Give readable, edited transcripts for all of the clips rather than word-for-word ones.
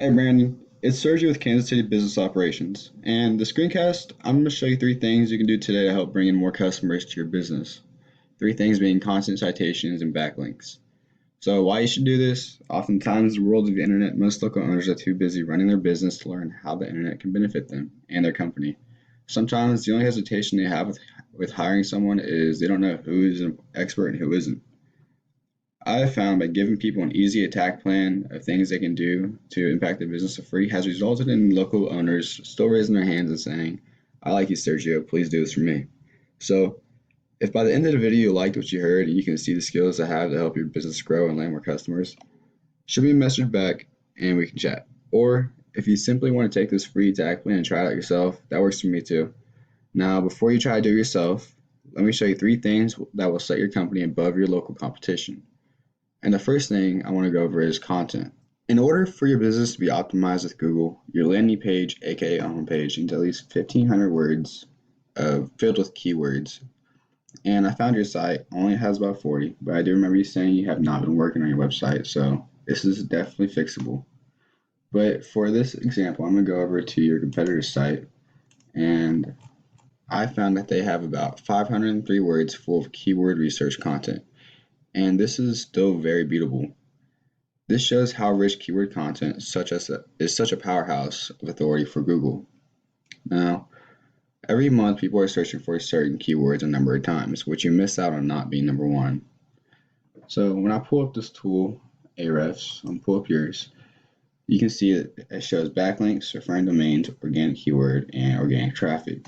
Hey Brandon, it's Sergio with Kansas City Business Operations. And the screencast, I'm going to show you three things you can do today to help bring in more customers to your business. Three things being content citations and backlinks. So why you should do this? Oftentimes, in the world of the internet, most local owners are too busy running their business to learn how the internet can benefit them and their company. Sometimes the only hesitation they have with hiring someone is they don't know who is an expert and who isn't. I have found by giving people an easy attack plan of things they can do to impact their business for free has resulted in local owners still raising their hands and saying, I like you, Sergio, please do this for me. So, if by the end of the video you liked what you heard and you can see the skills I have to help your business grow and land more customers, shoot me a message back and we can chat. Or if you simply want to take this free attack plan and try it out yourself, that works for me too. Now, before you try to do it yourself, let me show you three things that will set your company above your local competition. And the first thing I want to go over is content. In order for your business to be optimized with Google, your landing page, aka homepage, needs at least 1,500 words filled with keywords. And I found your site only has about 40, but I do remember you saying you have not been working on your website, so this is definitely fixable. But for this example, I'm going to go over to your competitor's site, and I found that they have about 503 words full of keyword research content. And this is still very beatable. This shows how rich keyword content is such a powerhouse of authority for Google. Now, every month people are searching for certain keywords a number of times, which you miss out on not being number one. So when I pull up this tool, Ahrefs, I'm pull up yours, you can see it shows backlinks, referring domains, organic keyword, and organic traffic.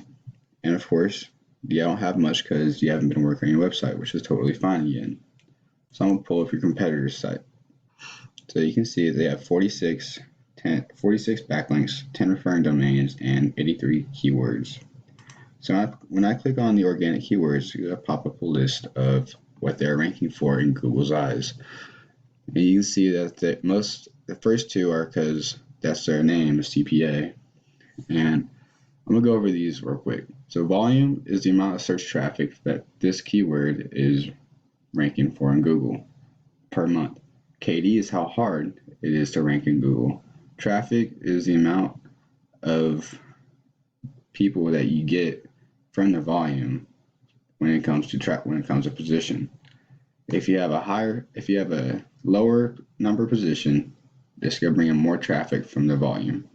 And of course, you don't have much because you haven't been working on your website, which is totally fine again. So I'm going to pull up your competitor's site. So you can see they have 46 backlinks, 10 referring domains, and 83 keywords. So when I click on the organic keywords, it'll pop up a list of what they're ranking for in Google's eyes. And you can see that the first two are because that's their name, CPA. And I'm going to go over these real quick. So volume is the amount of search traffic that this keyword is ranking for in Google per month. KD is how hard it is to rank in Google. Traffic is the amount of people that you get from the volume when it comes to position. If you have a lower number position, this is going to bring in more traffic from the volume.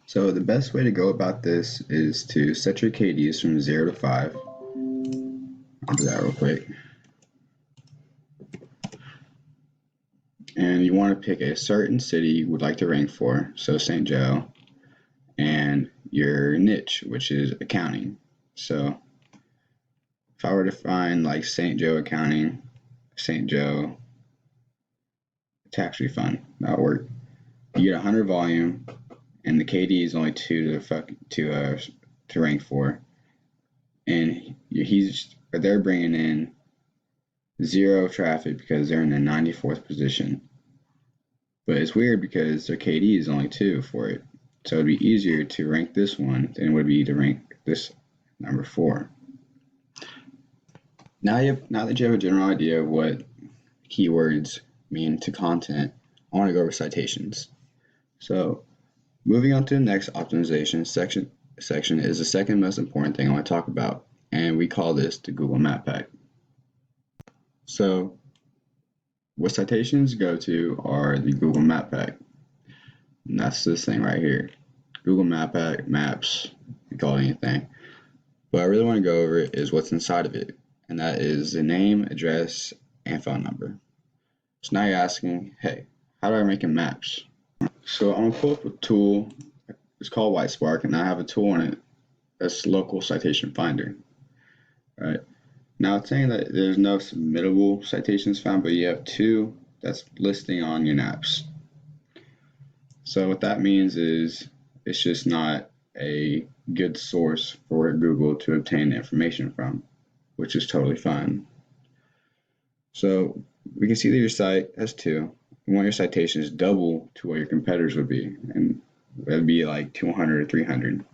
So the best way to go about this is to set your KDs from 0 to 5. I'll do that real quick. And you want to pick a certain city you would like to rank for, so St. Joe, and your niche, which is accounting. So if I were to find like St. Joe accounting, St. Joe tax refund, that'll work. You get 100 volume, and the KD is only 2 to rank for, and they're bringing in 0 traffic because they're in the 94th position. But it's weird because their KD is only 2 for it. So it'd be easier to rank this one than it would be to rank this number 4. Now that you have a general idea of what keywords mean to content, I want to go over citations. So moving on to the next optimization section is the second most important thing I want to talk about, and we call this the Google Map Pack. So what citations go to are the Google Map Pack. And that's this thing right here. Google Map Pack, Maps, you call it anything. What I really want to go over is what's inside of it, and that is the name, address, and phone number. So now you're asking, hey, how do I rank in maps? So I'm going to pull up a tool. It's called WhiteSpark, and I have a tool in it that's Local Citation Finder. All right. Now it's saying that there's no submittable citations found, but you have 2 that's listing on your naps. So what that means is it's just not a good source for Google to obtain the information from, which is totally fine. So we can see that your site has 2. You want your citations double to what your competitors would be, and that'd be like 200 or 300.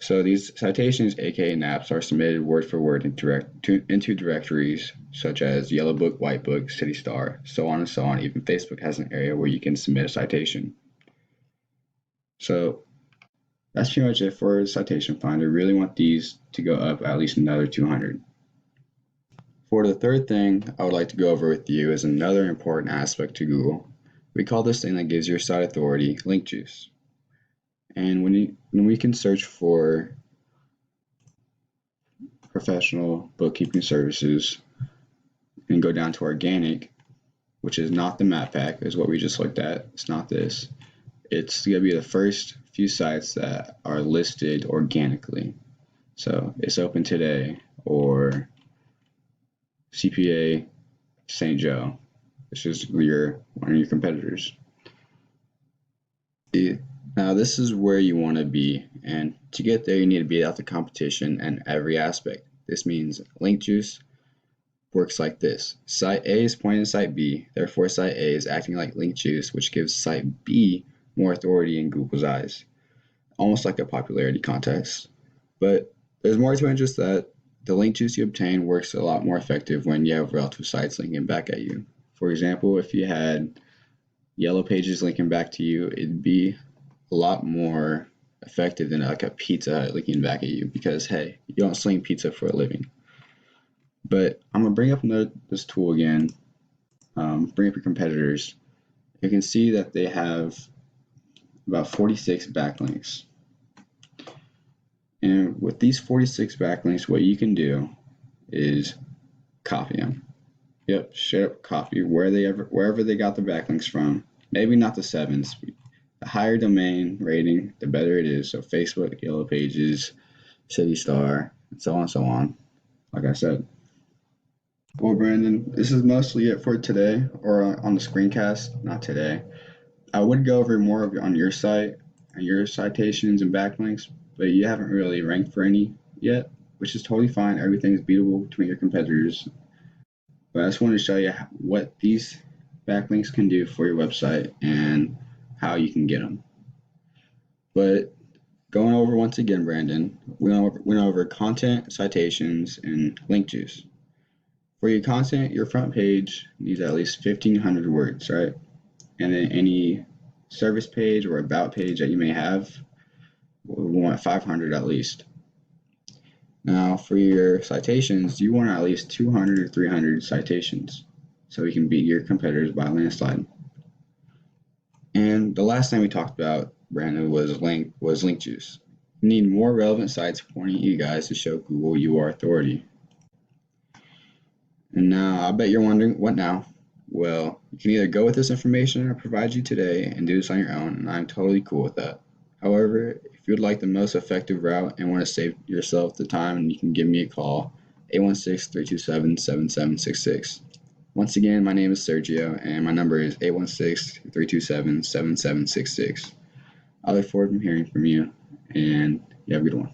So these citations, aka naps, are submitted word for word into directories such as Yellow Book, White Book, City Star, so on and so on. Even Facebook has an area where you can submit a citation. So that's pretty much it for Citation Finder. Really want these to go up at least another 200. For the third thing I would like to go over with you is another important aspect to Google. We call this thing that gives your site authority link juice. And when we can search for professional bookkeeping services and go down to organic, which is not the map pack, is what we just looked at. It's not this. It's going to be the first few sites that are listed organically. So it's Open Today or CPA St. Joe, which is one of your competitors. Now this is where you want to be, and to get there you need to beat out the competition in every aspect. This means link juice works like this. Site A is pointing to site B, therefore site A is acting like link juice, which gives site B more authority in Google's eyes. Almost like a popularity contest. But there's more to it than just that. The link juice you obtain works a lot more effective when you have relative sites linking back at you. For example, if you had Yellow Pages linking back to you, it'd be a lot more effective than like a Pizza Hut linking back at you, because hey, you don't sling pizza for a living. But I'm gonna bring up this tool again. Bring up your competitors. You can see that they have about 46 backlinks. And with these 46 backlinks, what you can do is copy them. Yep, straight up copy wherever they got the backlinks from. Maybe not the 7s. The higher domain rating, the better it is. So Facebook, Yellow Pages, City Star, and so on and so on. Like I said. Well, Brandon, this is mostly it for today, or on the screencast. Not today. I would go over more on your site and your citations and backlinks, but you haven't really ranked for any yet, which is totally fine. Everything's beatable between your competitors. But I just wanted to show you what these backlinks can do for your website and how you can get them. But going over once again, Brandon, we went over content, citations, and link juice. For your content, your front page needs at least 1,500 words, right? And then any service page or about page that you may have, we want 500 at least. Now for your citations, you want at least 200 or 300 citations so you can beat your competitors by a landslide. And the last thing we talked about, Brandon, was link juice. You need more relevant sites pointing at you guys to show Google you are authority. And now I bet you're wondering, what now? Well, you can either go with this information I provide you today and do this on your own, and I'm totally cool with that. However, if you would like the most effective route and want to save yourself the time, you can give me a call, 816-327-7766. Once again, my name is Sergio, and my number is 816-327-7766. I look forward to hearing from you, and you have a good one.